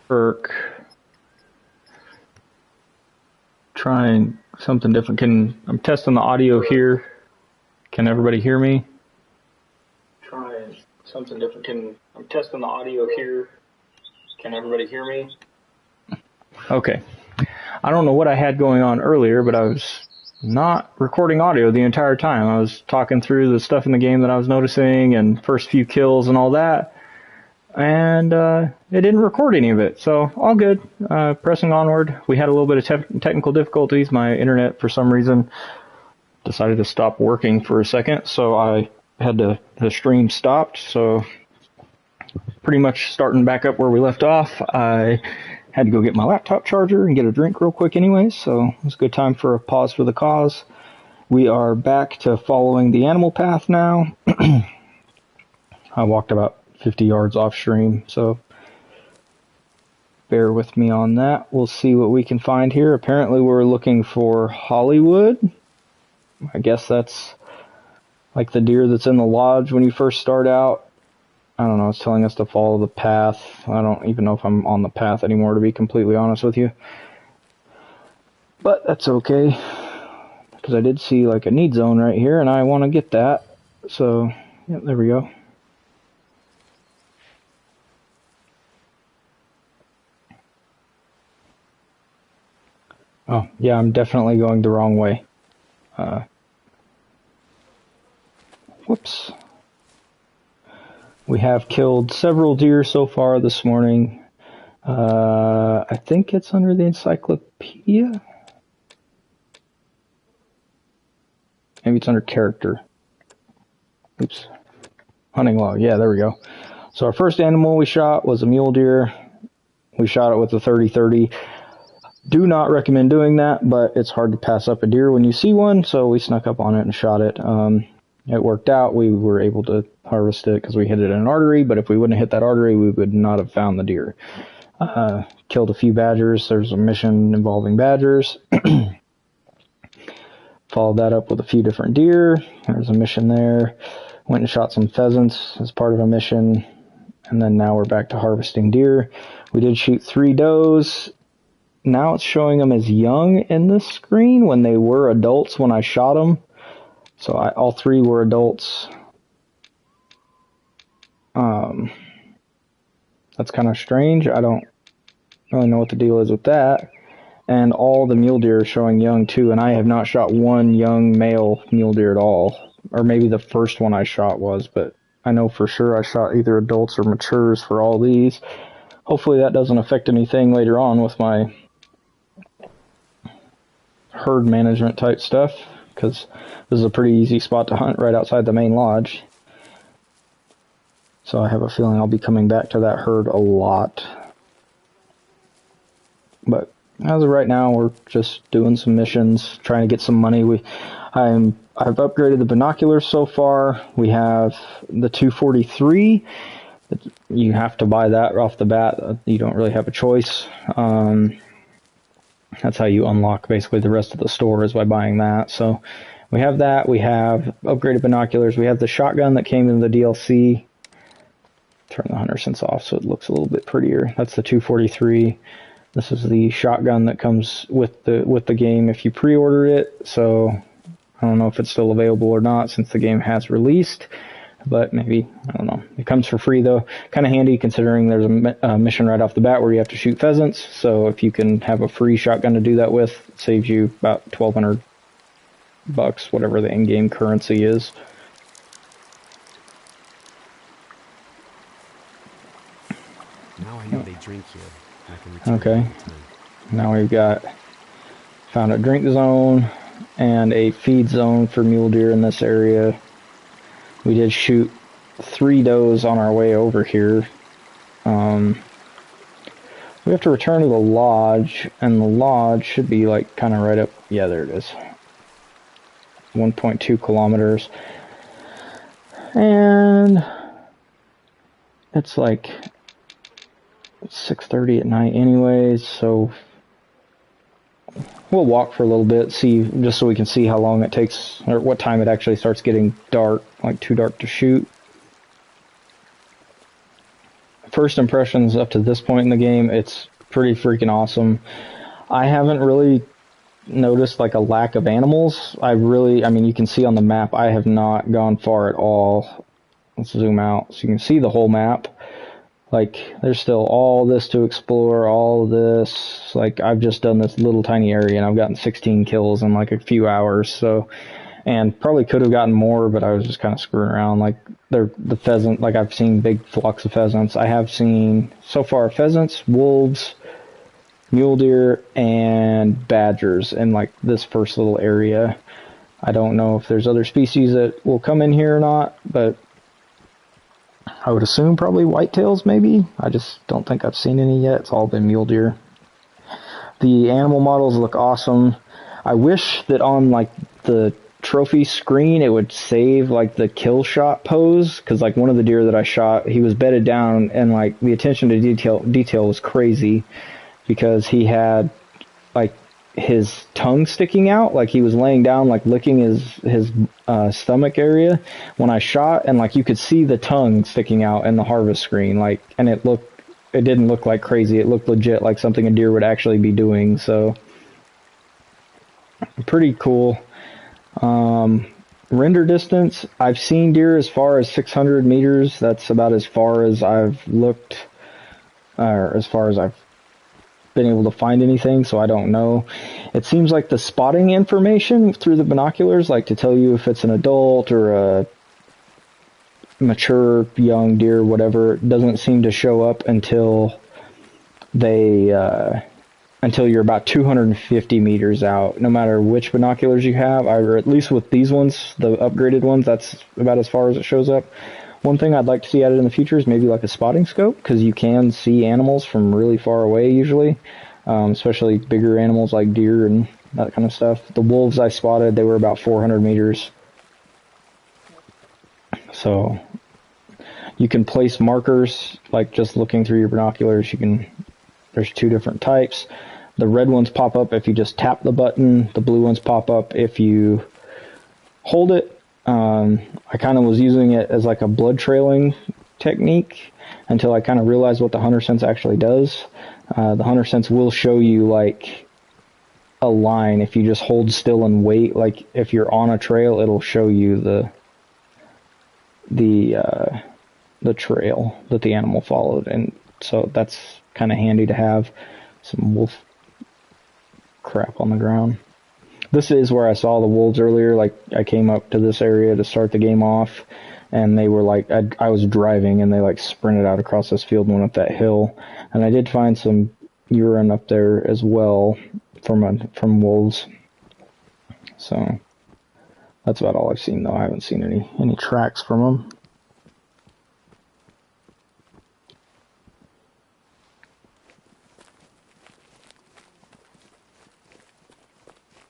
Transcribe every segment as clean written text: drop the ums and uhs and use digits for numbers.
Work. Trying something different. I'm testing the audio here. Can everybody hear me? Trying something different. I'm testing the audio here. Can everybody hear me? Okay. I don't know what I had going on earlier, but I was not recording audio the entire time. I was talking through the stuff in the game that I was noticing and first few kills and all that. And it didn't record any of it, so all good. Pressing onward. We had a little bit of technical difficulties. My internet, for some reason, decided to stop working for a second, so I had the stream stopped. So pretty much starting back up where we left off. I had to go get my laptop charger and get a drink real quick anyways, so it was a good time for a pause for the cause. We are back to following the animal path now. I walked about 50 yards off stream, so bear with me on that. We'll see what we can find here. Apparently we're looking for Hollywood. I guess that's like the deer that's in the lodge when you first start out. I don't know, it's telling us to follow the path. I don't even know if I'm on the path anymore, to be completely honest with you. But that's okay, because I did see like a need zone right here, and I want to get that. So, yeah, there we go. Oh, yeah, I'm definitely going the wrong way. Whoops. We have killed several deer so far this morning. I think it's under the encyclopedia. Maybe it's under character. Oops. Hunting log. Yeah, there we go. So our first animal we shot was a mule deer. We shot it with a 30-30. Do not recommend doing that, but it's hard to pass up a deer when you see one, so we snuck up on it and shot it. It worked out. We were able to harvest it because we hit it in an artery, but if we wouldn't have hit that artery, we would not have found the deer. Killed a few badgers. There's a mission involving badgers. Followed that up with a few different deer. There's a mission there. Went and shot some pheasants as part of a mission, and then now we're back to harvesting deer. We did shoot 3 does. Now it's showing them as young in this screen when they were adults when I shot them. So all 3 were adults. That's kind of strange. I don't really know what the deal is with that. And all the mule deer are showing young too, and I have not shot one young male mule deer at all. Or maybe the first one I shot was, but I know for sure I shot either adults or matures for all these. Hopefully that doesn't affect anything later on with my herd management type stuff, because this is a pretty easy spot to hunt right outside the main lodge. So I have a feeling I'll be coming back to that herd a lot. But as of right now, we're just doing some missions, trying to get some money. I've upgraded the binoculars so far. We have the 243. You have to buy that off the bat. You don't really have a choice. That's how you unlock basically the rest of the store, is by buying that. So we have that. We have upgraded binoculars. We have the shotgun that came in the DLC. Turn the hunter sense off so it looks a little bit prettier. That's the 243. This is the shotgun that comes with the game if you pre-order it. So I don't know if it's still available or not since the game has released. But maybe, I don't know. It comes for free though. Kind of handy considering there's a mission right off the bat where you have to shoot pheasants. So if you can have a free shotgun to do that with, it saves you about $1,200, whatever the in-game currency is. Now I know they drink here. I can return. Okay. Now we've found a drink zone and a feed zone for mule deer in this area. We did shoot 3 does on our way over here. We have to return to the lodge, and the lodge should be like kind of right up. Yeah, there it is. 1.2 kilometers. And it's like 6:30 at night anyways, so we'll walk for a little bit, just so we can see how long it takes, or what time it actually starts getting dark, like too dark to shoot. first impressions up to this point in the game, it's pretty freaking awesome. I haven't really noticed like a lack of animals. I mean, you can see on the map, I have not gone far at all. Let's zoom out so you can see the whole map. Like, there's still all this to explore, all of this. Like, I've just done this little tiny area, and I've gotten 16 kills in, like, a few hours, so... And probably could have gotten more, but I was just kind of screwing around. Like, the pheasant, like, I've seen big flocks of pheasants. I have seen, so far, pheasants, wolves, mule deer, and badgers in, like, this first little area. I don't know if there's other species that will come in here or not, but... I would assume probably whitetails, maybe. I just don't think I've seen any yet. It's all been mule deer. The animal models look awesome. I wish that on like the trophy screen it would save like the kill shot pose, because like one of the deer that I shot, he was bedded down, and like the attention to detail was crazy, because he had like his tongue sticking out, like he was laying down, like licking his stomach area when I shot, and like you could see the tongue sticking out in the harvest screen, like, and it didn't look like crazy. It looked legit, like something a deer would actually be doing. So pretty cool. Render distance, I've seen deer as far as 600 meters. That's about as far as I've looked, or as far as I've been able to find anything, so I don't know. It seems like the spotting information through the binoculars, like to tell you if it's an adult or a mature young deer, whatever, doesn't seem to show up until until you're about 250 meters out, no matter which binoculars you have, or at least with these ones, the upgraded ones, that's about as far as it shows up. One thing I'd like to see added in the future is maybe like a spotting scope, because you can see animals from really far away usually, especially bigger animals like deer and that kind of stuff. The wolves I spotted, they were about 400 meters. So you can place markers, like just looking through your binoculars, there's two different types. The red ones pop up if you just tap the button. The blue ones pop up if you hold it. I kind of was using it as like a blood trailing technique until I kind of realized what the Hunter Sense actually does. The Hunter Sense will show you like a line if you just hold still and wait. Like if you're on a trail, it'll show you the trail that the animal followed, and so that's kind of handy to have. Some wolf crap on the ground. This is where I saw the wolves earlier. Like, I came up to this area to start the game off, and they were like, I was driving, and they like sprinted out across this field and went up that hill. And I did find some urine up there as well from wolves. So that's about all I've seen, though. I haven't seen any tracks from them.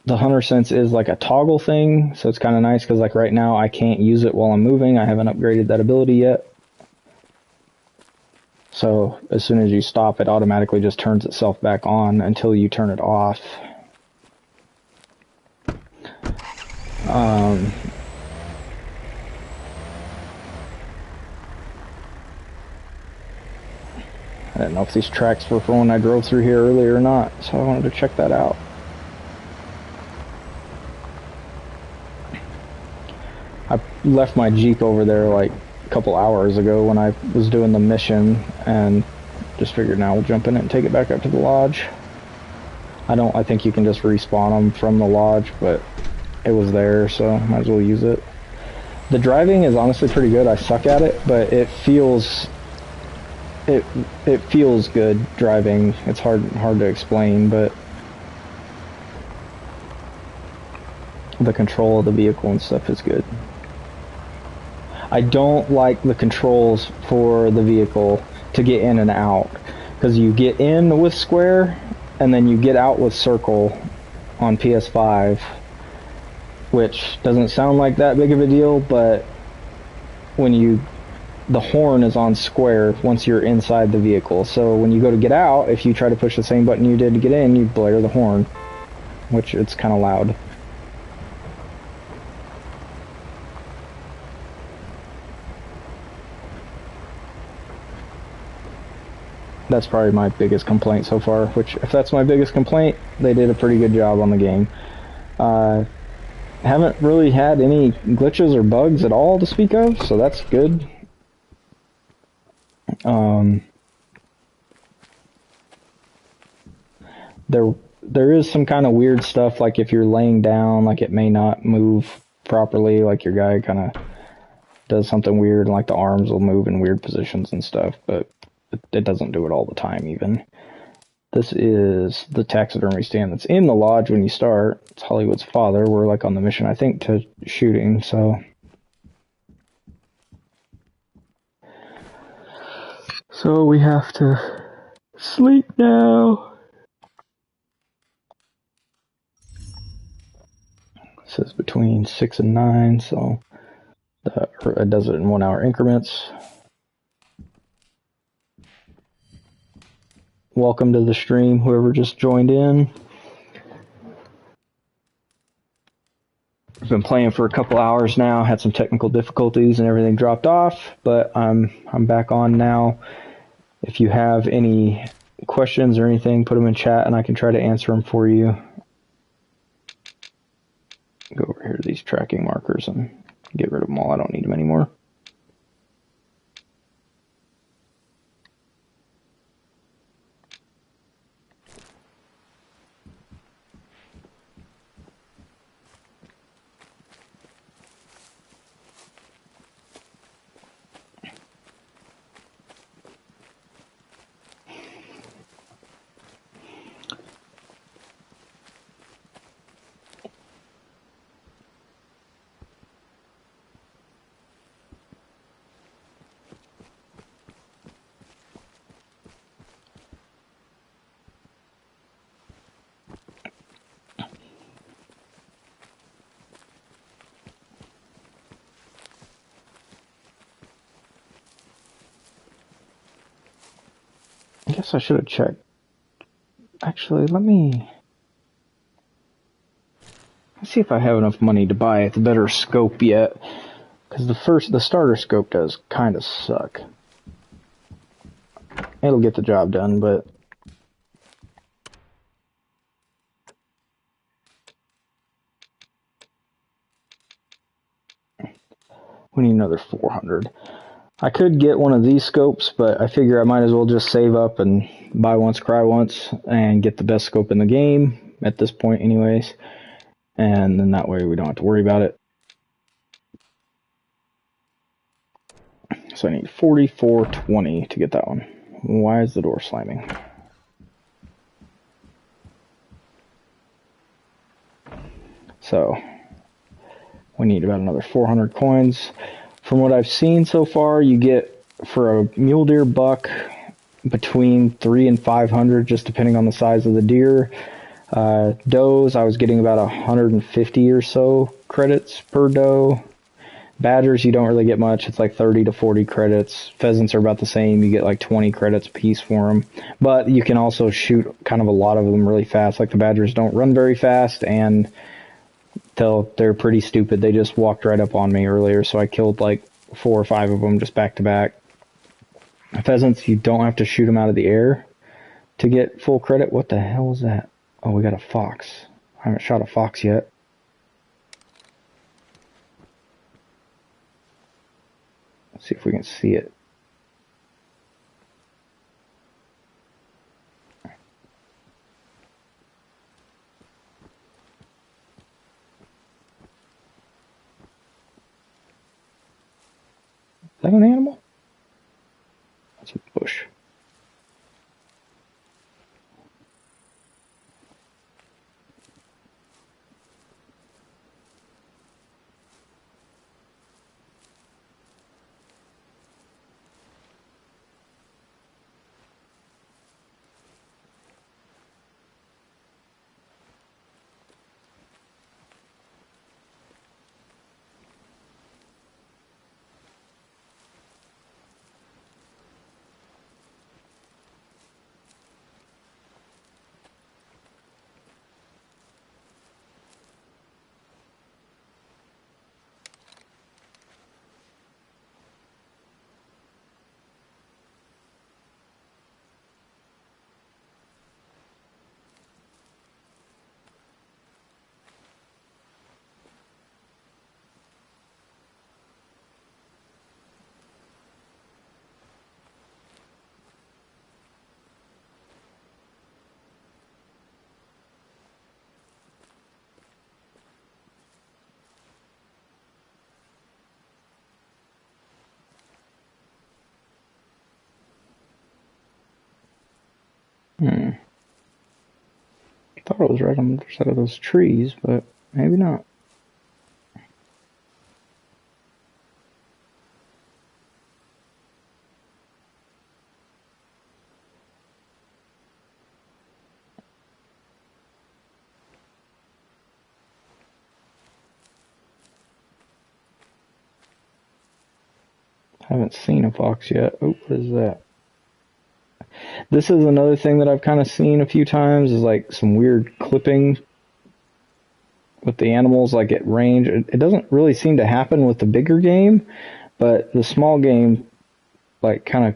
The Hunter Sense is like a toggle thing, so it's kind of nice because like right now I can't use it while I'm moving. I haven't upgraded that ability yet. So as soon as you stop, it automatically just turns itself back on until you turn it off. I didn't know if these tracks were for when I drove through here earlier or not, so I wanted to check that out. I left my Jeep over there like a couple hours ago when I was doing the mission, and just figured now we'll jump in it and take it back up to the lodge. I think you can just respawn them from the lodge, but it was there, so might as well use it. The driving is honestly pretty good. I suck at it, but it feels good driving. It's hard to explain, but the control of the vehicle and stuff is good. I don't like the controls for the vehicle to get in and out, because you get in with square and then you get out with circle on PS5, which doesn't sound like that big of a deal, but when the horn is on square once you're inside the vehicle, so when you go to get out, if you try to push the same button you did to get in, you blare the horn, which it's kind of loud. That's probably my biggest complaint so far, which, if that's my biggest complaint, they did a pretty good job on the game. Haven't really had any glitches or bugs at all to speak of, so that's good. There is some kind of weird stuff, like if you're laying down, like it may not move properly, like your guy kind of does something weird, and like the arms will move in weird positions and stuff, but it doesn't do it all the time even. This is the taxidermy stand that's in the lodge when you start. It's Hollywood's father. We're like on the mission, I think, to shooting, so... So we have to sleep now. It says between 6 and 9, so it does it in 1 hour increments. Welcome to the stream, whoever just joined in. I've been playing for a couple hours now, had some technical difficulties and everything dropped off, but I'm back on now. If you have any questions or anything, put them in chat and I can try to answer them for you. Go over here to these tracking markers and get rid of them all. I don't need them anymore. I guess I should have checked. Actually, let's see if I have enough money to buy the better scope yet. Because the starter scope does kind of suck. It'll get the job done, but... we need another 400. I could get one of these scopes, but I figure I might as well just save up and buy once, cry once, and get the best scope in the game, at this point anyways. And then that way we don't have to worry about it. So I need 4420 to get that one. Why is the door slamming? So we need about another 400 coins. From what I've seen so far, you get, for a mule deer buck, between 300 and 500, just depending on the size of the deer. Does, I was getting about 150 or so credits per doe. Badgers, you don't really get much. It's like 30 to 40 credits. Pheasants are about the same. You get like 20 credits a piece for them. But you can also shoot kind of a lot of them really fast. Like the badgers don't run very fast, and they're pretty stupid. They just walked right up on me earlier, so I killed like 4 or 5 of them just back to back. Pheasants, you don't have to shoot them out of the air to get full credit. What the hell is that? Oh, we got a fox. I haven't shot a fox yet. Let's see if we can see it. Is that an animal? That's a bush. Hmm. I thought it was right on the other side of those trees, but maybe not. Haven't seen a fox yet. Oh, what is that? This is another thing that I've kind of seen a few times, is like some weird clipping with the animals, like at range. It doesn't really seem to happen with the bigger game, but the small game, like, kind of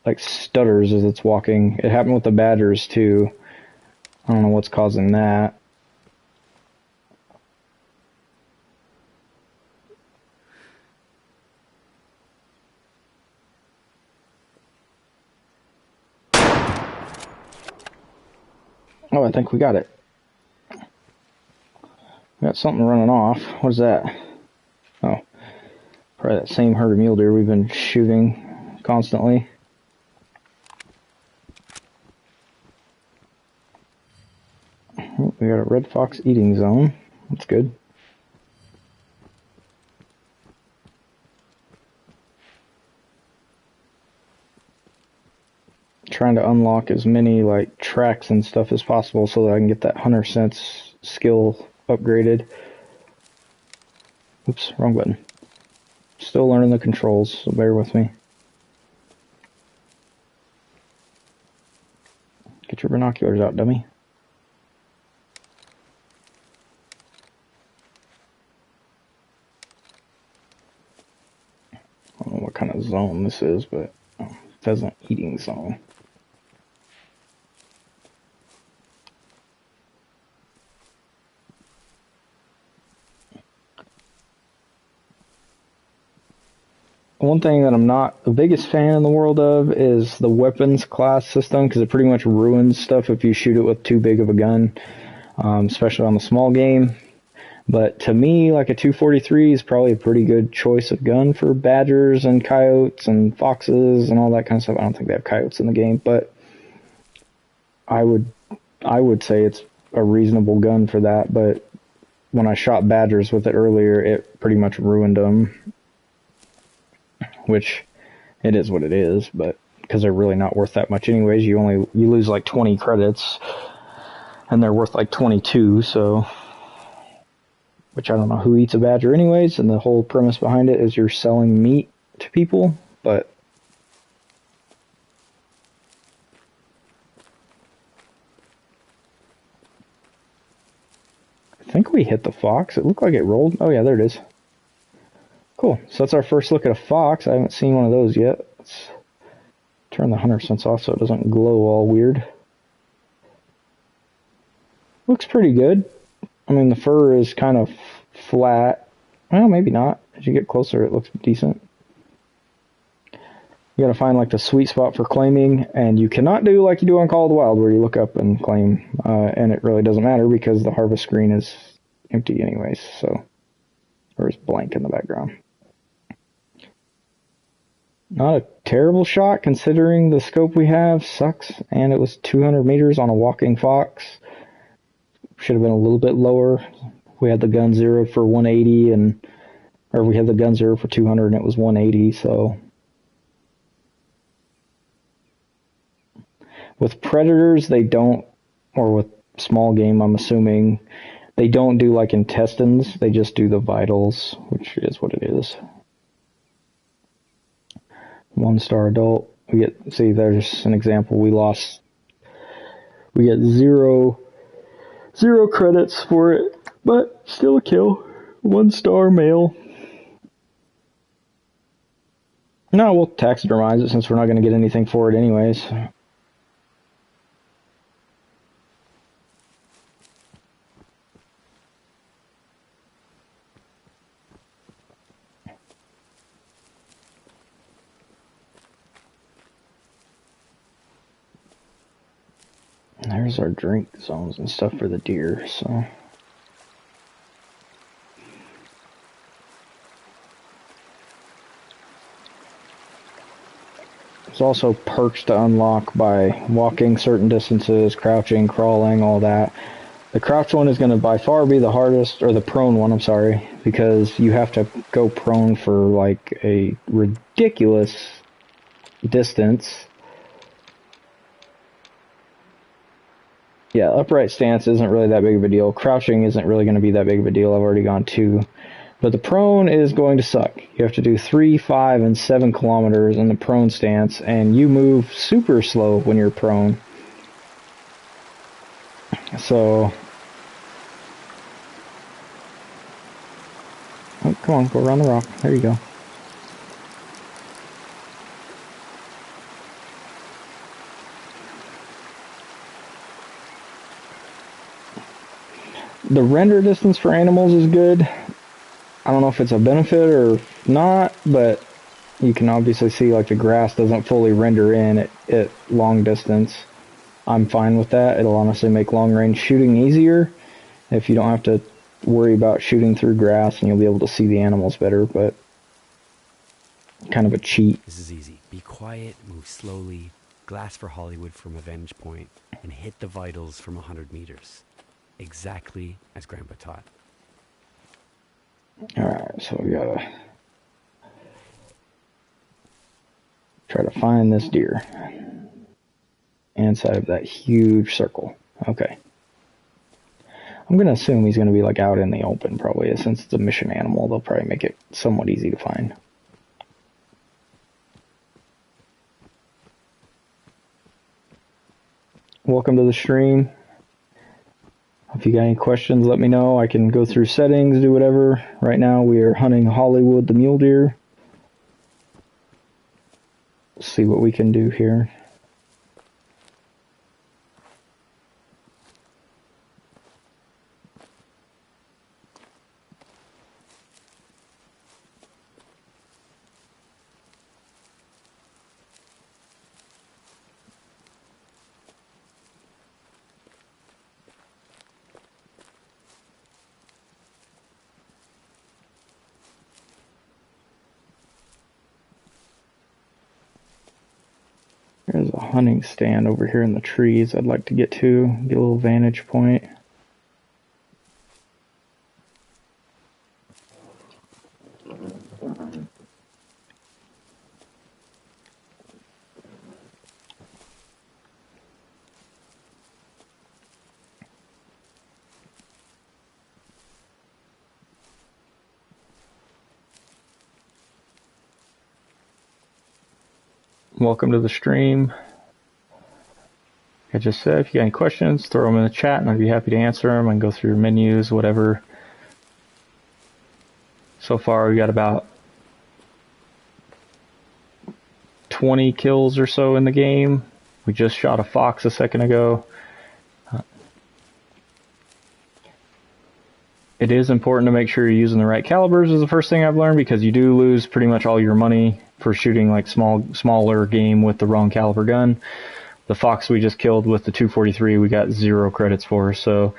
like stutters as it's walking. It happened with the badgers too. I don't know what's causing that. Oh, I think we got it. We got something running off. What is that? Oh, probably that same herd of mule deer we've been shooting constantly. Oh, we got a red fox eating zone. That's good. Trying to unlock as many like tracks and stuff as possible so that I can get that hunter sense skill upgraded. Oops, wrong button. Still learning the controls, so bear with me. Get your binoculars out, dummy. I don't know what kind of zone this is, but pheasant eating zone. One thing that I'm not the biggest fan in the world of is the weapons class system, because it pretty much ruins stuff if you shoot it with too big of a gun, especially on the small game. But to me, like a 243 is probably a pretty good choice of gun for badgers and coyotes and foxes and all that kind of stuff. I don't think they have coyotes in the game, but I would say it's a reasonable gun for that. But when I shot badgers with it earlier, it pretty much ruined them, which it is what it is. But because they're really not worth that much anyways, you lose like 20 credits, and they're worth like 22, so. Which I don't know who eats a badger anyways, and the whole premise behind it is you're selling meat to people, but I think we hit the fox. It looked like it rolled. Oh yeah, there it is. Cool. So that's our first look at a fox. I haven't seen one of those yet. Let's turn the hunter sense off so it doesn't glow all weird. Looks pretty good. I mean, the fur is kind of flat. Well, maybe not. As you get closer, it looks decent. You gotta find like the sweet spot for claiming, and you cannot do like you do on Call of the Wild where you look up and claim, and it really doesn't matter because the harvest screen is empty anyways, so, or it's blank in the background. Not a terrible shot considering the scope we have sucks, and it was 200 meters on a walking fox. Should have been a little bit lower. We had the gun zero for 180, or we had the gun zero for 200 and it was 180, so. With predators, they don't, or with small game, I'm assuming, they don't do like intestines, they just do the vitals, which is what it is. 1-star adult. See, there's an example. We get zero credits for it, but still a kill. 1-star male. No, we'll taxidermize it since we're not going to get anything for it anyways. There's our drink zones and stuff for the deer, so. There's also perks to unlock by walking certain distances, crouching, crawling, all that. The crouch one is going to by far be the hardest, or the prone one, I'm sorry, because you have to go prone for like a ridiculous distance. Yeah, upright stance isn't really that big of a deal. Crouching isn't really going to be that big of a deal. I've already gone 2. But the prone is going to suck. You have to do 3, 5, and 7 kilometers in the prone stance, and you move super slow when you're prone. So, oh, come on, go around the rock. There you go. The render distance for animals is good. I don't know if it's a benefit or not, but you can obviously see like the grass doesn't fully render in at long distance. I'm fine with that. It'll honestly make long range shooting easier if you don't have to worry about shooting through grass, and you'll be able to see the animals better, but kind of a cheat. This is easy. Be quiet, move slowly, glass for Hollywood from a vantage point, and hit the vitals from 100 meters. Exactly as Grandpa taught. Alright, so we gotta try to find this deer inside of that huge circle. Okay. I'm gonna assume he's gonna be like out in the open probably, since it's a mission animal. They'll probably make it somewhat easy to find. Welcome to the stream. If you got any questions, let me know. I can go through settings, do whatever. Right now we are hunting Hollywood the mule deer. See what we can do here. There's a hunting stand over here in the trees I'd like to get to, get a little vantage point. Welcome to the stream. Like I just said, if you got any questions, throw them in the chat and I'd be happy to answer them. I can go through menus, whatever. So far we got about 20 kills or so in the game. We just shot a fox a second ago. It is important to make sure you're using the right calibers is the first thing I've learned, because you do lose pretty much all your money for shooting like smaller game with the wrong caliber gun. The fox we just killed with the 243 we got 0 credits for, so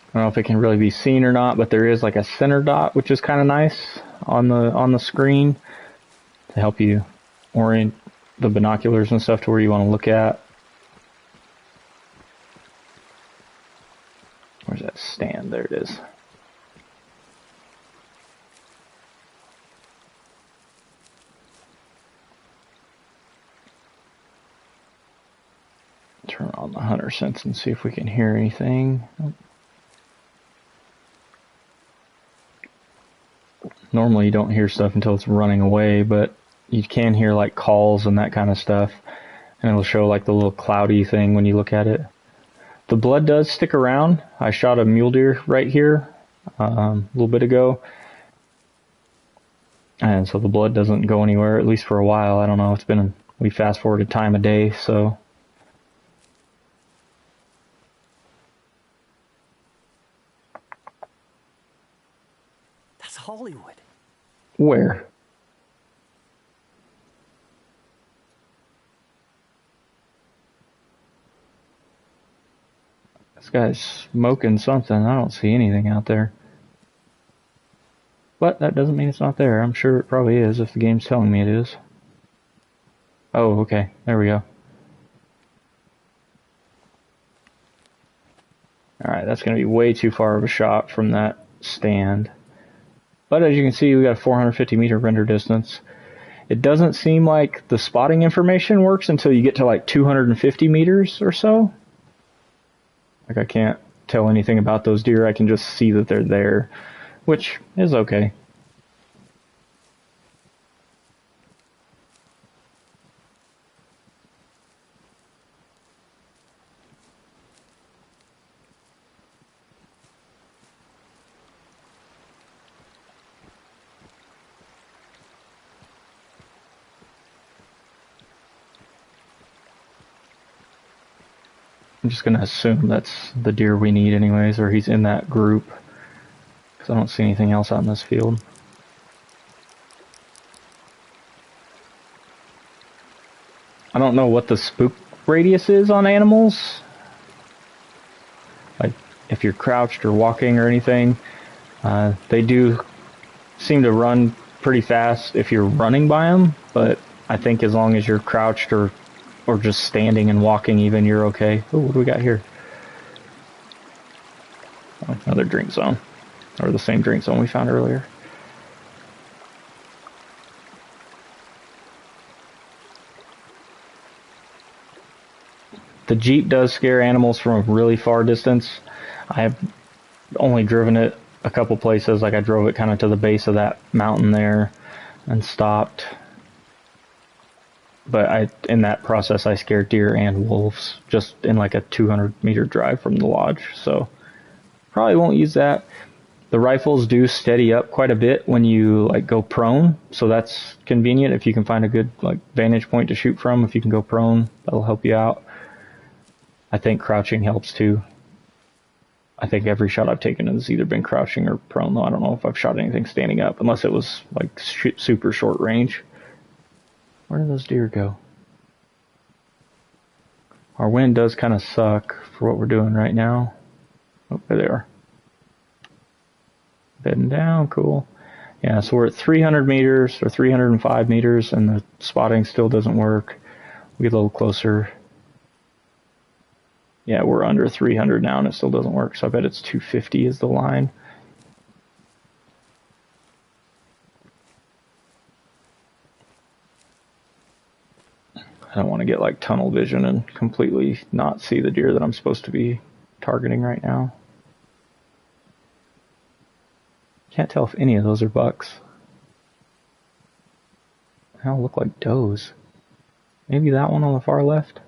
I don't know if it can really be seen or not, but there is like a center dot, which is kind of nice on the screen to help you orient the binoculars and stuff to where you want to look at. Where's that stand? There it is. Turn on the hunter sense and see if we can hear anything. Normally you don't hear stuff until it's running away, but you can hear like calls and that kind of stuff. And it'll show like the little cloudy thing when you look at it. The blood does stick around. I shot a mule deer right here a little bit ago. And so the blood doesn't go anywhere, at least for a while. I don't know. We fast forwarded time of day, so. That's Hollywood. Where? This guy's smoking something. I don't see anything out there. But that doesn't mean it's not there. I'm sure it probably is if the game's telling me it is. Oh, okay. There we go. Alright, that's going to be way too far of a shot from that stand. But as you can see, we got a 450 meter render distance. It doesn't seem like the spotting information works until you get to like 250 meters or so. Like I can't tell anything about those deer. I can just see that they're there, which is okay. I'm just going to assume that's the deer we need anyways, or he's in that group, because I don't see anything else out in this field. I don't know what the spook radius is on animals. Like, if you're crouched or walking or anything, they do seem to run pretty fast if you're running by them, but I think as long as you're crouched or just standing and walking even, you're okay. Oh, what do we got here? Oh, another drink zone. Or the same drink zone we found earlier. The Jeep does scare animals from a really far distance. I have only driven it a couple places. Like I drove it kind of to the base of that mountain there and stopped. But in that process, I scared deer and wolves just in like a 200 meter drive from the lodge. So probably won't use that. The rifles do steady up quite a bit when you like go prone. So that's convenient if you can find a good like vantage point to shoot from. If you can go prone, that'll help you out. I think crouching helps too. I think every shot I've taken has either been crouching or prone, though I don't know if I've shot anything standing up, unless it was like super short range. Where do those deer go? Our wind does kind of suck for what we're doing right now. Oh, there they are. Bedding down, cool. Yeah, so we're at 300 meters or 305 meters, and the spotting still doesn't work. We get a little closer. Yeah, we're under 300 now, and it still doesn't work, so I bet it's 250 is the line. I don't want to get like tunnel vision and completely not see the deer that I'm supposed to be targeting right now. Can't tell if any of those are bucks. They all look like does. Maybe that one on the far left?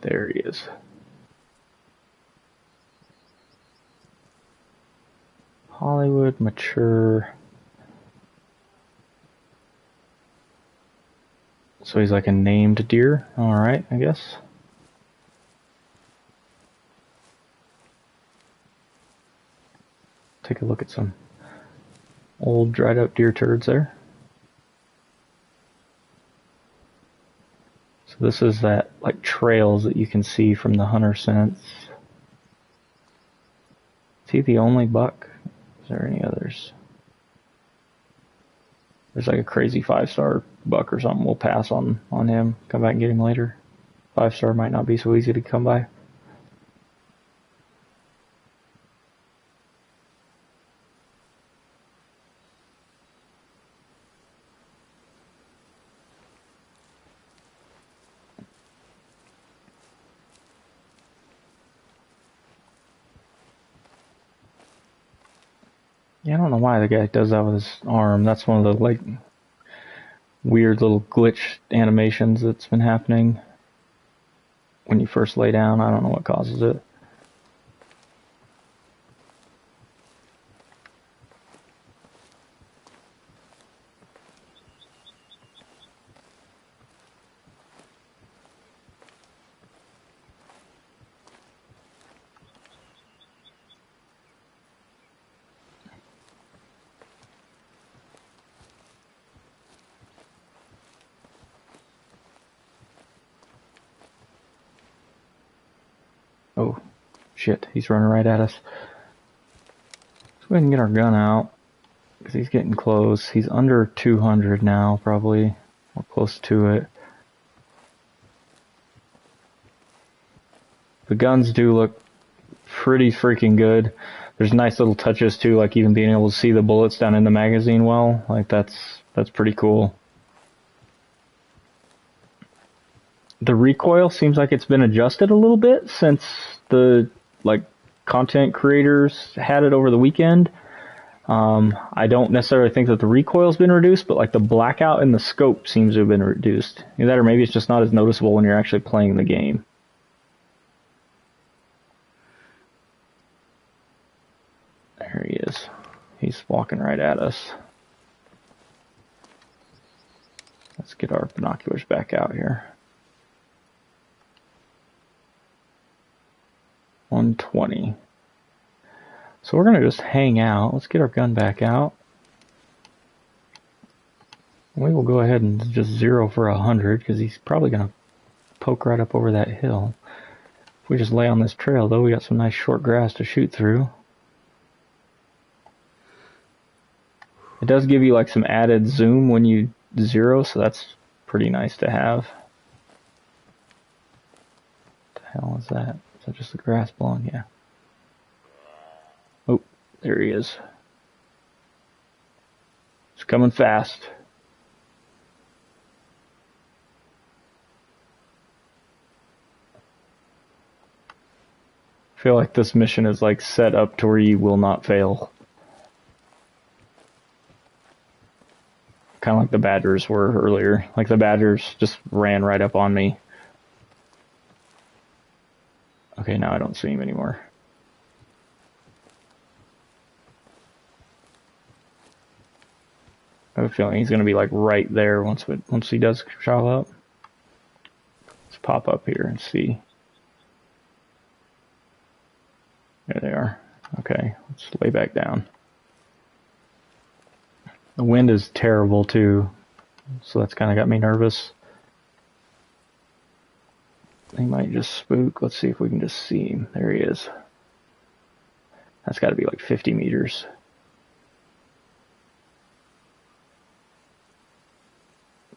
There he is. Hollywood, mature. So he's like a named deer. Alright, I guess. Take a look at some old dried up deer turds there. So this is that like trails that you can see from the hunter scents. Is he the only buck? Is there any others? there's like a crazy 5-star buck or something, we'll pass on him. Come back and get him later. 5-star might not be so easy to come by. Yeah, I don't know why the guy does that with his arm. That's one of the like weird little glitch animations that's been happening when you first lay down. I don't know what causes it. Oh, shit, he's running right at us. Let's go ahead and get our gun out, because he's getting close. He's under 200 now, probably. Or close to it. The guns do look pretty freaking good. There's nice little touches too, like even being able to see the bullets down in the magazine well. Like that's pretty cool. The recoil seems like it's been adjusted a little bit since the like content creators had it over the weekend. I don't necessarily think that the recoil's been reduced, but like the blackout in the scope seems to have been reduced. Either that or maybe it's just not as noticeable when you're actually playing the game. There he is. He's walking right at us. Let's get our binoculars back out here. 120. So we're going to just hang out. Let's get our gun back out. We will go ahead and just zero for 100 because he's probably going to poke right up over that hill. If we just lay on this trail though, we got some nice short grass to shoot through. It does give you like some added zoom when you zero, so that's pretty nice to have. What the hell is that? Is that just the grass blowing? Yeah. Oh, there he is. It's coming fast. I feel like this mission is like set up to where you will not fail. Kind of like the Badgers were earlier. Like the Badgers just ran right up on me. Okay, now I don't see him anymore. I have a feeling he's going to be like right there once he does show up. Let's pop up here and see. There they are. Okay, let's lay back down. The wind is terrible too, so that's kind of got me nervous. He might just spook. Let's see if we can just see him. There he is. That's got to be like 50 meters.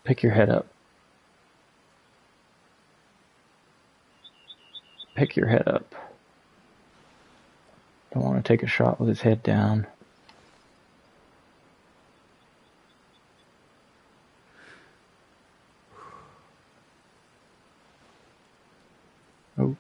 Pick your head up. Pick your head up. Don't want to take a shot with his head down. Oh.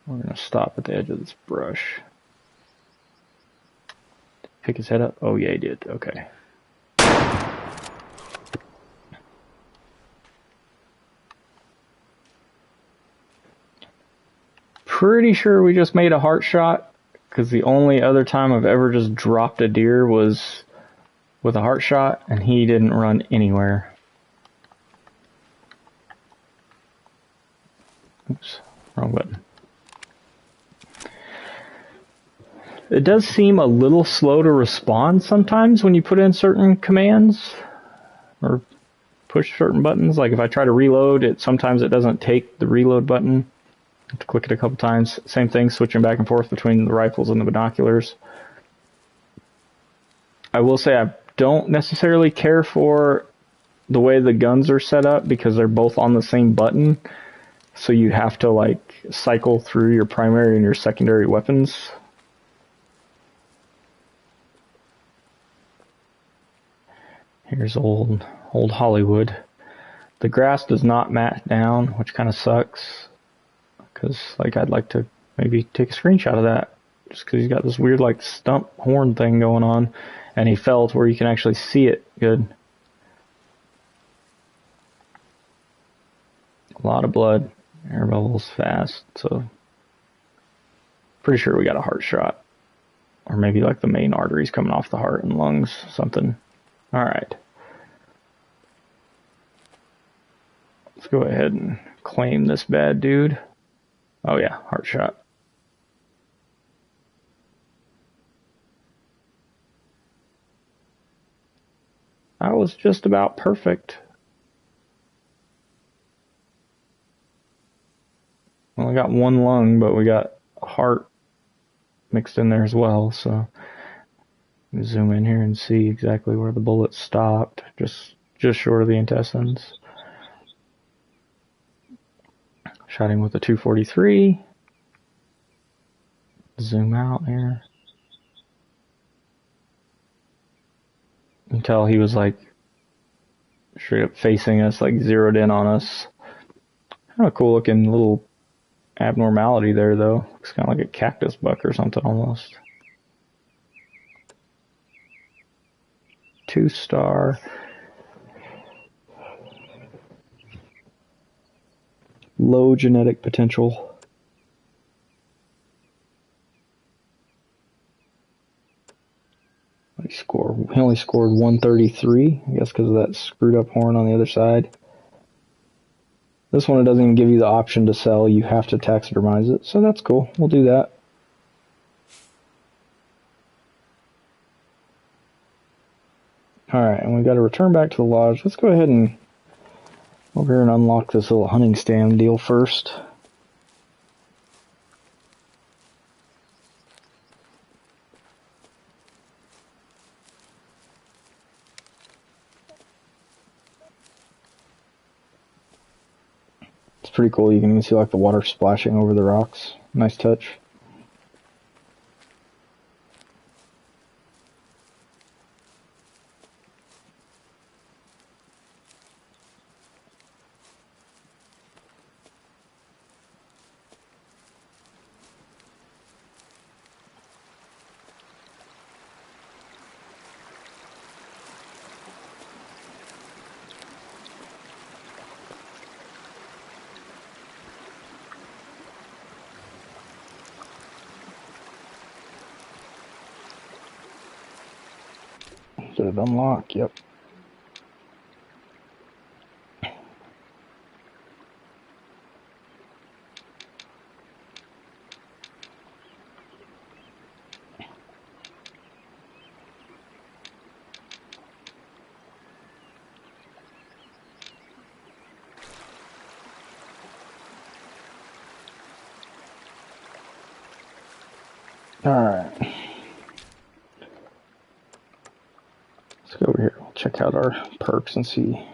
We're going to stop at the edge of this brush. Pick his head up? Oh yeah, he did. Okay. Pretty sure we just made a heart shot, because the only other time I've ever just dropped a deer was with a heart shot, and he didn't run anywhere. Oops, wrong button. It does seem a little slow to respond sometimes when you put in certain commands, or push certain buttons. Like if I try to reload, sometimes it doesn't take the reload button. I have to click it a couple times. Same thing, switching back and forth between the rifles and the binoculars. I will say I don't necessarily care for the way the guns are set up because they're both on the same button. So you have to like cycle through your primary and your secondary weapons. Here's old Hollywood. The grass does not mat down, which kind of sucks. Because like I'd like to maybe take a screenshot of that. Just because he's got this weird like stump horn thing going on. And he fell to where you can actually see it good. A lot of blood. Air bubbles fast. So pretty sure we got a heart shot. Or maybe like the main arteries coming off the heart and lungs. Something. Alright. Let's go ahead and claim this bad dude. Oh yeah, heart shot. I was just about perfect. Only got one lung, but we got a heart mixed in there as well, so zoom in here and see exactly where the bullet stopped, just short of the intestines. Shot him with a 243. Zoom out here. You can tell he was like straight up facing us, like zeroed in on us. Kind of cool looking little abnormality there though. Looks kind of like a cactus buck or something almost. 2-star. Low genetic potential. He only scored 133, I guess because of that screwed up horn on the other side. This one, it doesn't even give you the option to sell. You have to taxidermize it, so that's cool. We'll do that. Alright, and we got to return back to the lodge. Let's go ahead and over here and unlock this little hunting stand deal first. It's pretty cool. You can even see like the water splashing over the rocks. Nice touch. Did it unlock? Yep. Alright. Let's go over here. We'll check out our perks and see.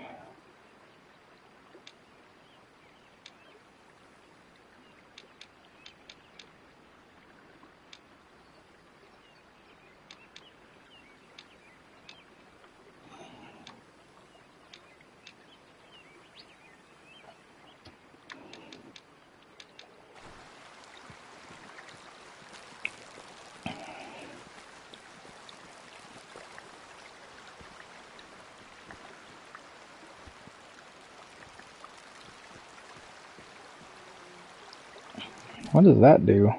What does that do?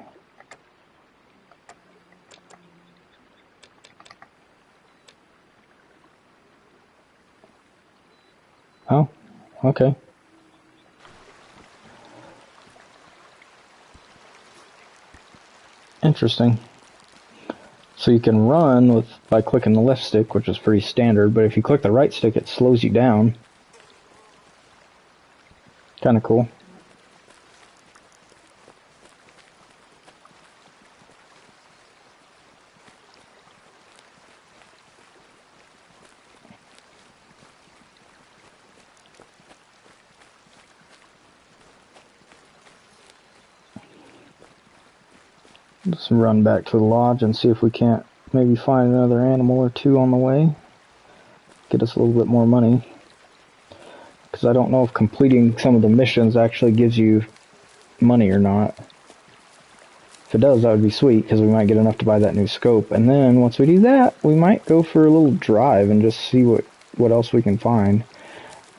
Oh, okay. Interesting. So you can run by clicking the left stick, which is pretty standard, but if you click the right stick, it slows you down. Kind of cool. Just run back to the lodge and see if we can't maybe find another animal or two on the way. Get us a little bit more money. Because I don't know if completing some of the missions actually gives you money or not. If it does, that would be sweet, because we might get enough to buy that new scope. And then, once we do that, we might go for a little drive and just see what else we can find.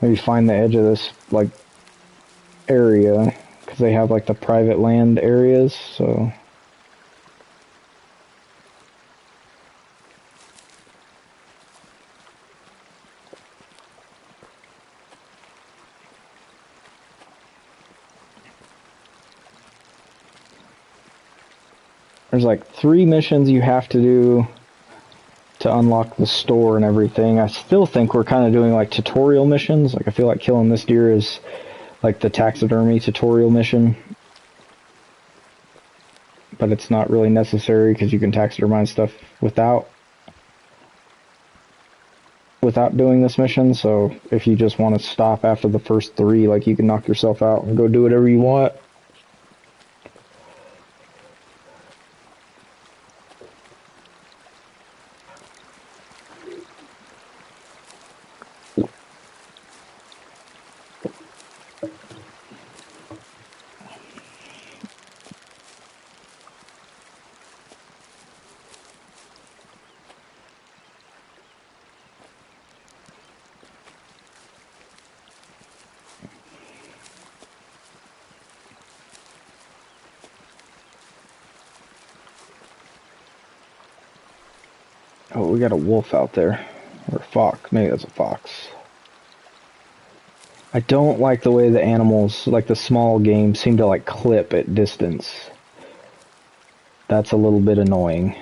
Maybe find the edge of this, like, area, because they have, like, the private land areas, so... There's like 3 missions you have to do to unlock the store and everything. I still think we're kind of doing like tutorial missions. Like I feel like killing this deer is like the taxidermy tutorial mission. But it's not really necessary because you can taxidermize stuff without doing this mission. So if you just want to stop after the first 3, like you can knock yourself out and go do whatever you want. Oh, we got a wolf out there. Or a fox. Maybe that's a fox. I don't like the way the animals, like the small game, seem to like clip at distance. That's a little bit annoying.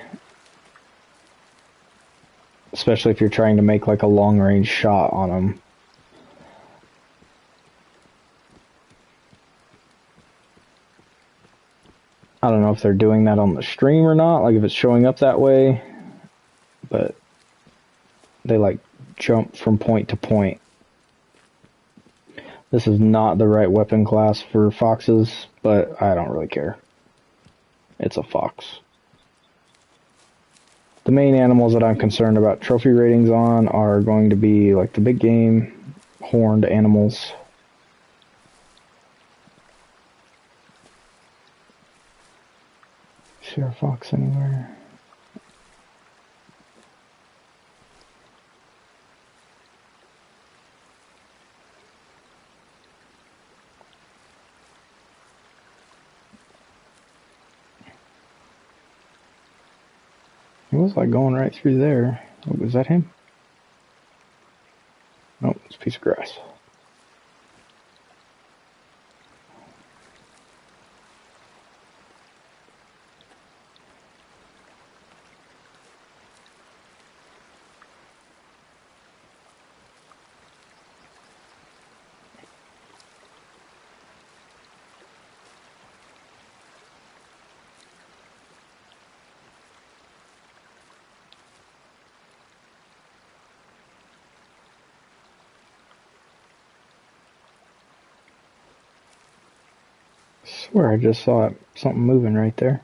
Especially if you're trying to make like a long range shot on them. I don't know if they're doing that on the stream or not, like if it's showing up that way. But they like jump from point to point. This is not the right weapon class for foxes, but I don't really care. It's a fox. The main animals that I'm concerned about trophy ratings on are going to be like the big game, horned animals. Is there a fox anywhere? It was like going right through there. Oh, was that him? Nope, it's a piece of grass. I swear I just saw something moving right there.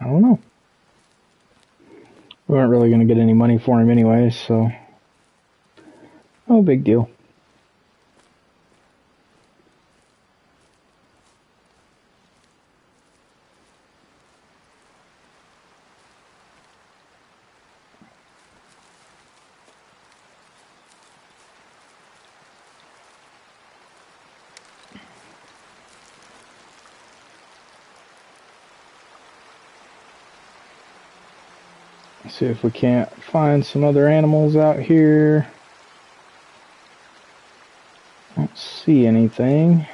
I don't know. We weren't really going to get any money for him anyway, so no big deal. See if we can't find some other animals out here. Don't see anything.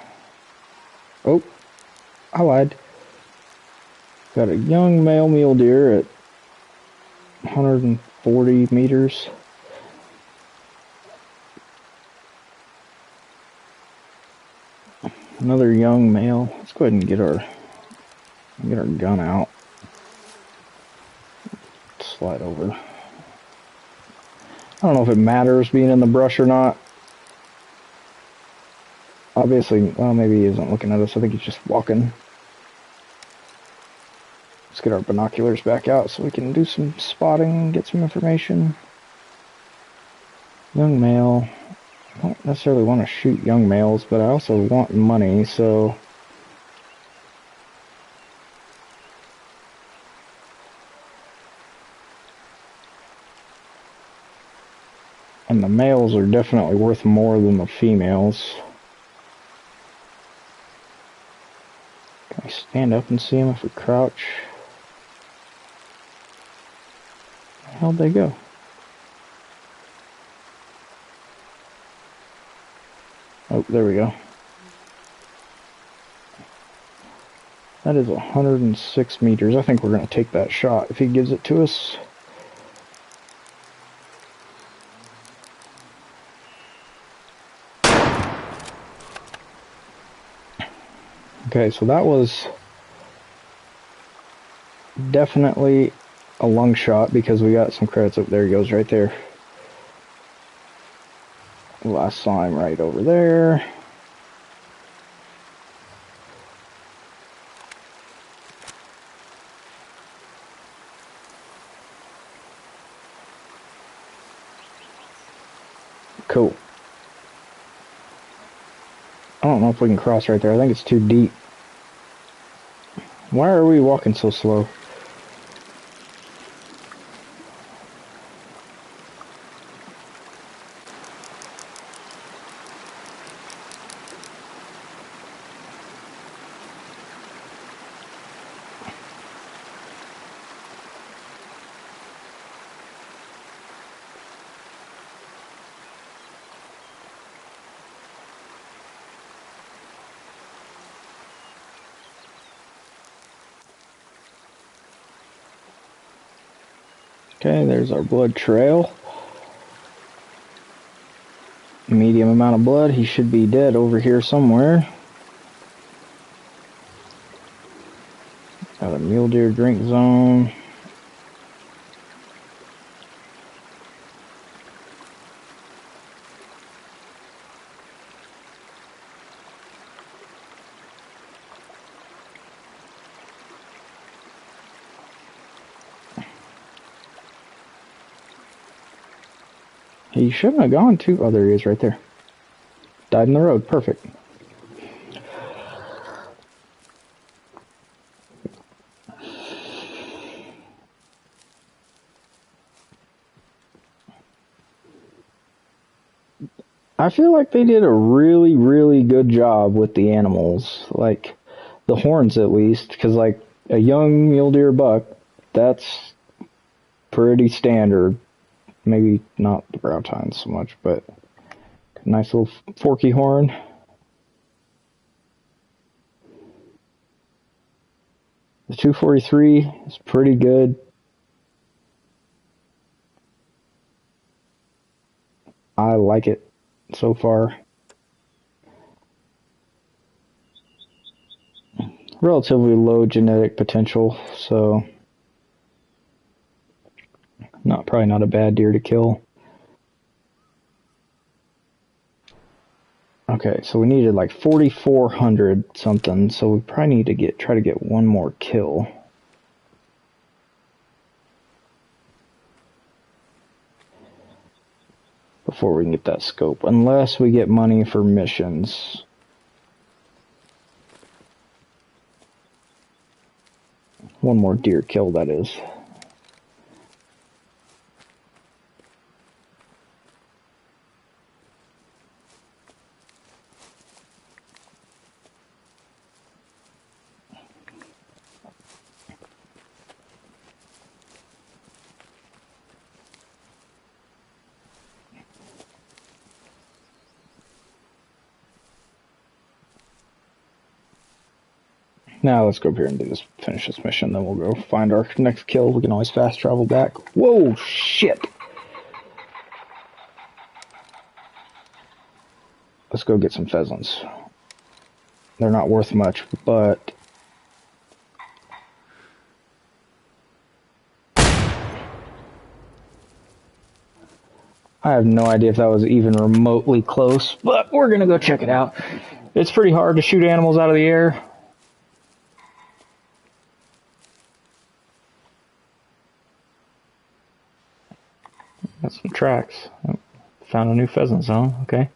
Oh, I lied. Got a young male mule deer at 140 meters. Another young male. Let's go ahead and get our gun out. Slide over. I don't know if it matters being in the brush or not. Obviously, well, maybe he isn't looking at us. I think he's just walking. Let's get our binoculars back out so we can do some spotting and get some information. Young male. I don't necessarily want to shoot young males, but I also want money, so... And the males are definitely worth more than the females. Can I stand up and see them if we crouch? Where the hell'd they go? Oh, there we go. That is 106 meters. I think we're going to take that shot if he gives it to us. Okay, so that was definitely a lung shot because we got some credits. Oh, there he goes right there. Last saw him right over there. Cool. I don't know if we can cross right there. I think it's too deep. Why are we walking so slow? Okay, there's our blood trail. Medium amount of blood. He should be dead over here somewhere. Got a mule deer drink zone. He shouldn't have gone too... Oh, there he is right there. Died in the road. Perfect. I feel like they did a really, really good job with the animals. Like, the horns at least. Because, like, a young mule deer buck, that's pretty standard. Maybe not the brow tines so much, but nice little forky horn. The 243 is pretty good. I like it so far. Relatively low genetic potential, so probably not a bad deer to kill. Okay, so we needed like 4,400 something, so we probably need to try to get one more kill. Before we can get that scope, unless we get money for missions. One more deer kill, that is. Now let's go up here and do this, finish this mission, then we'll go find our next kill. We can always fast travel back. Whoa, shit! Let's go get some pheasants. They're not worth much, but... I have no idea if that was even remotely close, but we're gonna go check it out. It's pretty hard to shoot animals out of the air. Got some tracks. Oh, found a new pheasant zone, okay.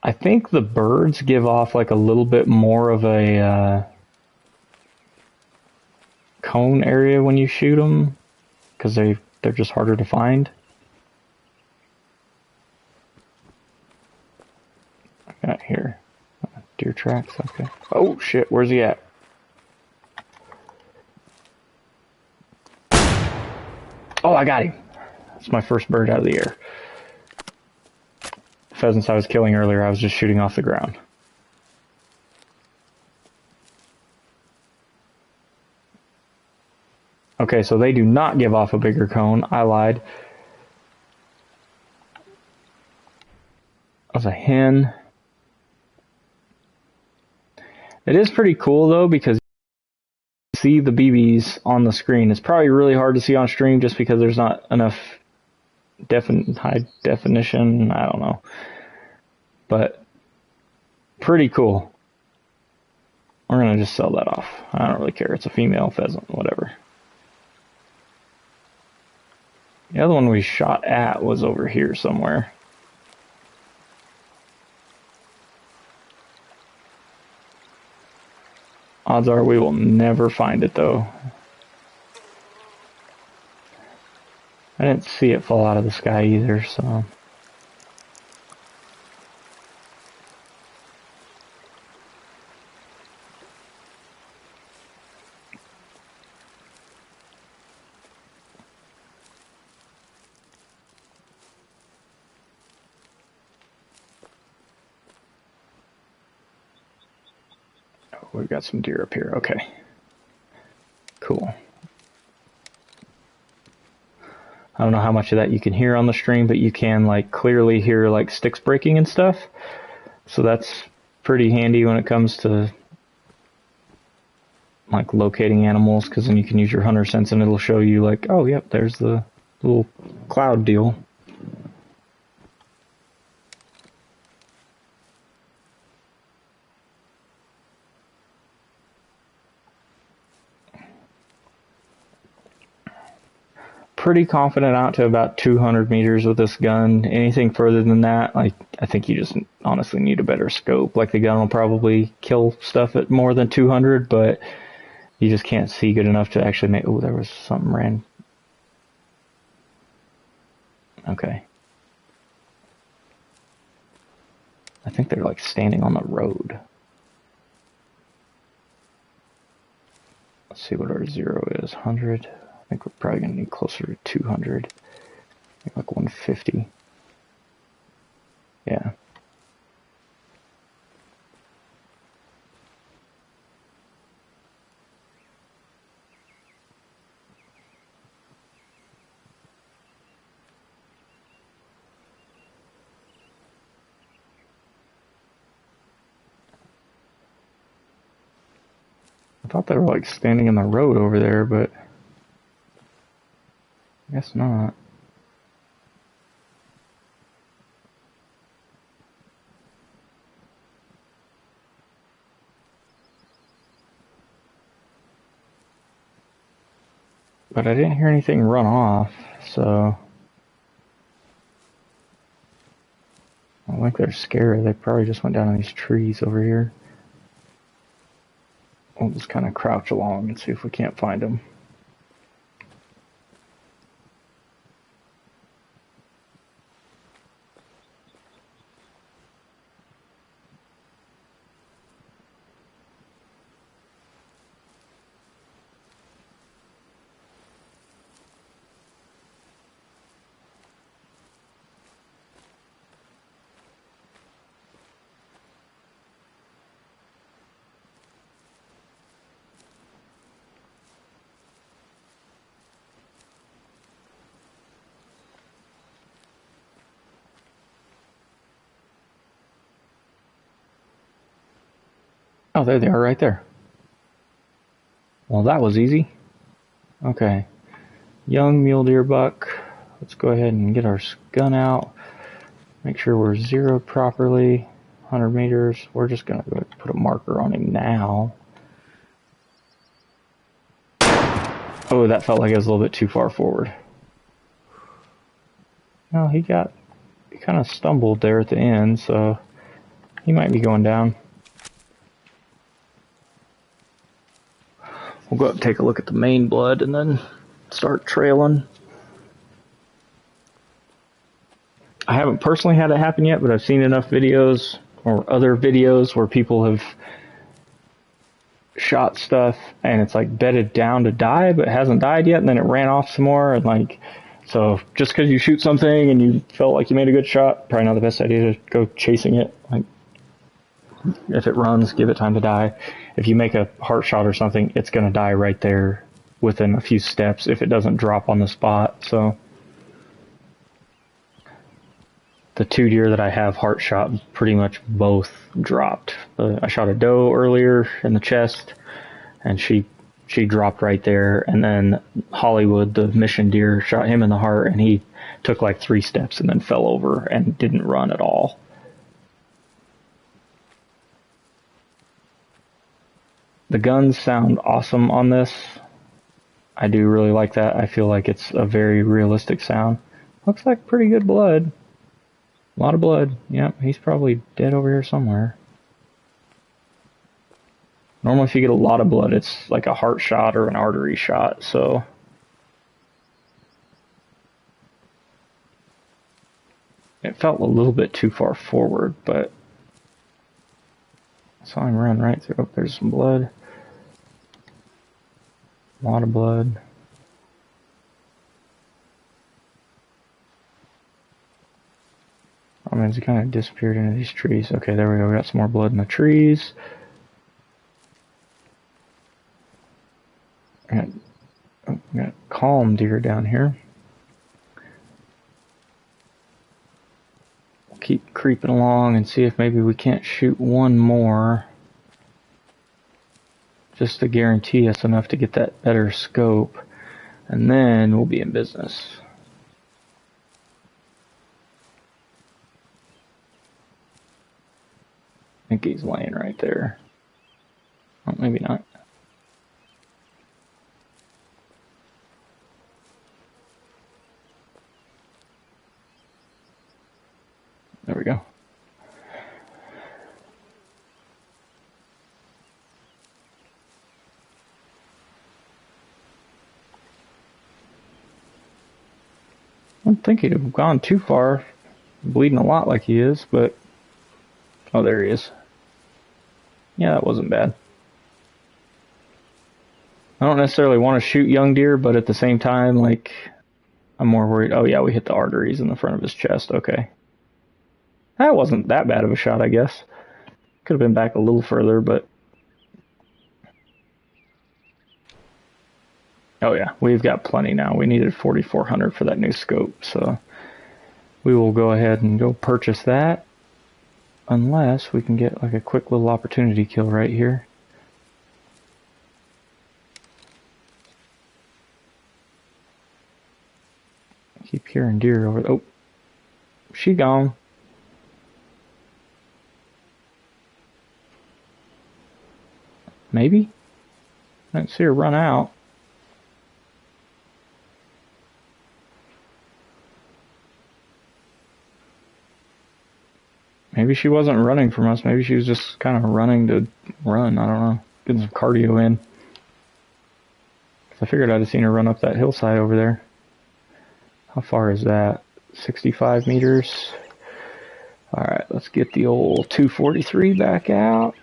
I think the birds give off like a little bit more of a cone area when you shoot them, because they're just harder to find. I got here. Deer tracks, okay. Oh shit, where's he at? Oh, I got him. That's my first bird out of the air. The pheasants I was killing earlier, I was just shooting off the ground. Okay, so they do not give off a bigger cone. I lied. That was a hen. It is pretty cool though, because you see the BBs on the screen. It's probably really hard to see on stream just because there's not enough high definition. I don't know. But pretty cool. We're gonna just sell that off. I don't really care. It's a female pheasant, whatever. The other one we shot at was over here somewhere. Odds are we will never find it though. I didn't see it fall out of the sky either, so... We've got some deer up here. Okay. Cool. I don't know how much of that you can hear on the stream, but you can like clearly hear like sticks breaking and stuff. So that's pretty handy when it comes to like locating animals, because then you can use your hunter sense and it'll show you like, oh yep, there's the little cloud deal. Pretty confident out to about 200 meters with this gun. Anything further than that, like, I think you just honestly need a better scope. Like, the gun will probably kill stuff at more than 200, but you just can't see good enough to actually make... Oh, there was something ran. Okay. I think they're, like, standing on the road. Let's see what our zero is. 100. I think we're probably going to need closer to 200. Like 150. Yeah. I thought they were like standing in the road over there, but I guess not. But I didn't hear anything run off, so I don't think they're scared. They probably just went down in these trees over here. We'll just kind of crouch along and see if we can't find them. Oh, there they are right there. Well, that was easy. Okay. Young mule deer buck. Let's go ahead and get our gun out. Make sure we're zeroed properly. 100 meters. We're just going to go put a marker on him now. Oh, that felt like it was a little bit too far forward. No, he kind of stumbled there at the end, so he might be going down. We'll go up and take a look at the main blood and then start trailing. I haven't personally had it happen yet, but I've seen enough videos or other videos where people have shot stuff and it's like bedded down to die, but it hasn't died yet, and then it ran off some more, and like, so just because you shoot something and you felt like you made a good shot, probably not the best idea to go chasing it. Like, if it runs, give it time to die. If you make a heart shot or something, it's going to die right there within a few steps if it doesn't drop on the spot. So the 2 deer that I have heart shot, pretty much both dropped. I shot a doe earlier in the chest, and she dropped right there. And then Hollywood, the mission deer, shot him in the heart, and he took like 3 steps and then fell over and didn't run at all. The guns sound awesome on this. I do really like that. I feel like it's a very realistic sound. Looks like pretty good blood. A lot of blood. Yep, he's probably dead over here somewhere. Normally if you get a lot of blood, it's like a heart shot or an artery shot, so... It felt a little bit too far forward, but... I saw him run right through. Oh, there's some blood. A lot of blood. Oh man, he kind of disappeared into these trees. Okay, there we go. We got some more blood in the trees. We got calm deer down here. We'll keep creeping along and see if maybe we can't shoot one more, just to guarantee us enough to get that better scope, and then we'll be in business. I think he's laying right there. Oh, maybe not. There we go. I don't think he'd have gone too far. Bleeding a lot like he is, but... Oh, there he is. Yeah, that wasn't bad. I don't necessarily want to shoot young deer, but at the same time, like, I'm more worried. Oh yeah, we hit the arteries in the front of his chest. Okay. That wasn't that bad of a shot, I guess. Could have been back a little further, but... Oh yeah, we've got plenty now. We needed 4,400 for that new scope, so... We will go ahead and go purchase that. Unless we can get like a quick little opportunity kill right here. Keep hearing deer over. Oh, she gone. Maybe? I didn't see her run out. Maybe she wasn't running from us. Maybe she was just kind of running to run. I don't know. Getting some cardio in. I figured I'd have seen her run up that hillside over there. How far is that? 65 meters. Alright, let's get the old 243 back out.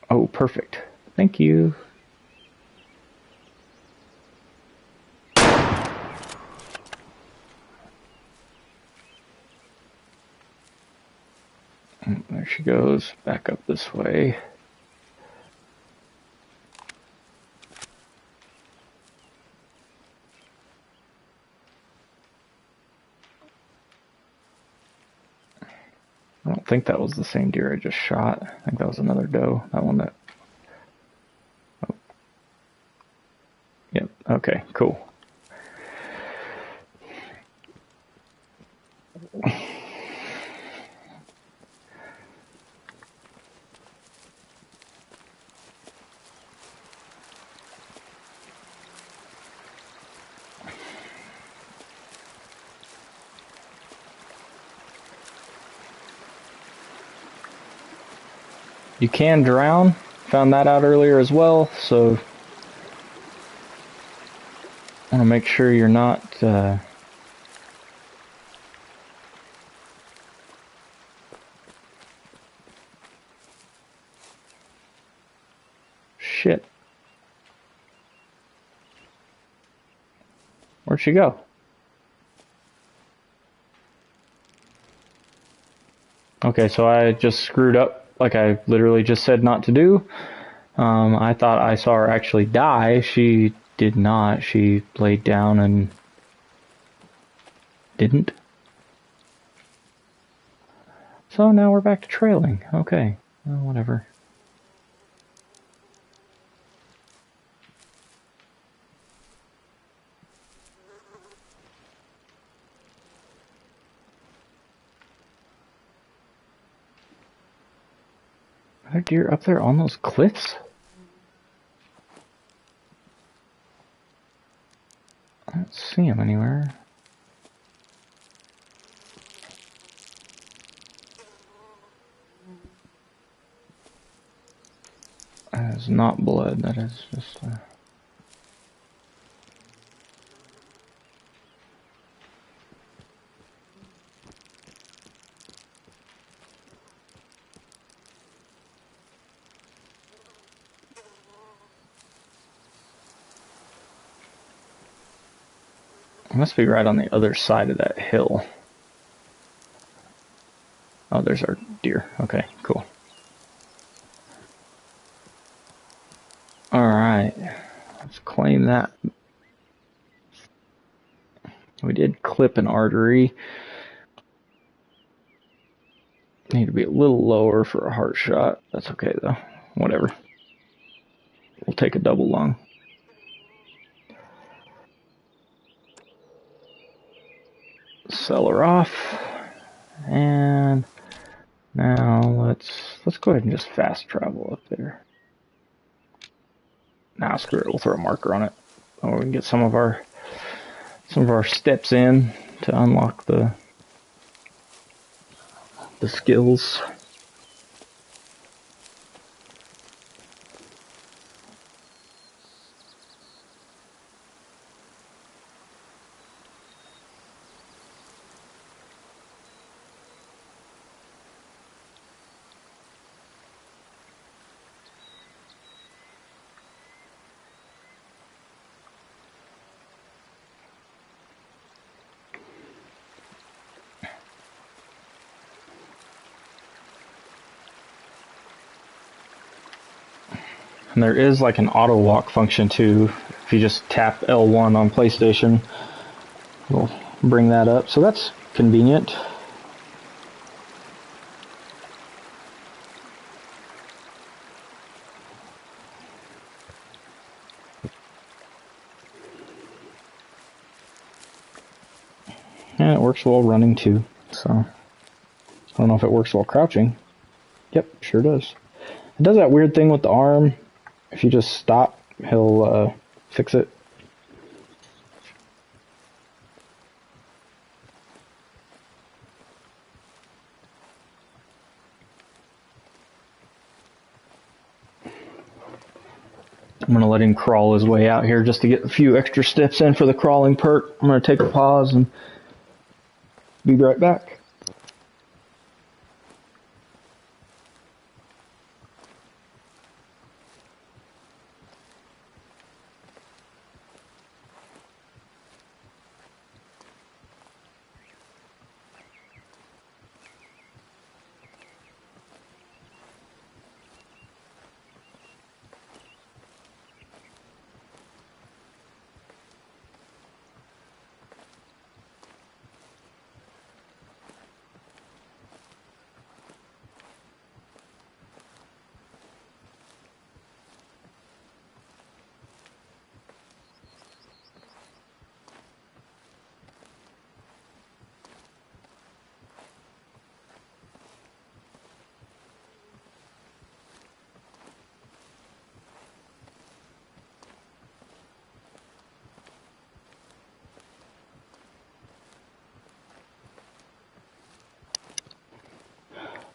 Oh, perfect. Thank you. And there she goes, back up this way. I don't think that was the same deer I just shot. I think that was another doe. That one that You can drown. Found that out earlier as well, so I want to make sure you're not shit. Where'd she go? Okay, so I just screwed up like I literally just said not to do. I thought I saw her actually die. She did not. She laid down and didn't. So now we're back to trailing. Okay, well, whatever. Are there deer up there on those cliffs? I don't see them anywhere. That is not blood, that is just... It must be right on the other side of that hill. Oh, there's our deer. Okay, cool. Alright, let's claim that. We did clip an artery. Need to be a little lower for a heart shot. That's okay though. Whatever. We'll take a double lung. Sell her off. And now let's go ahead and just fast travel up there. Nah, screw it. We'll throw a marker on it. Or we can get some of our steps in to unlock the skills. And there is like an auto walk function too. If you just tap L1 on PlayStation, it'll bring that up. So that's convenient. And it works while running too. So I don't know if it works while crouching. Yep, sure does. It does that weird thing with the arm. If you just stop, he'll fix it. I'm going to let him crawl his way out here just to get a few extra steps in for the crawling perk. I'm going to take a pause and be right back.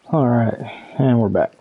Alright, and we're back.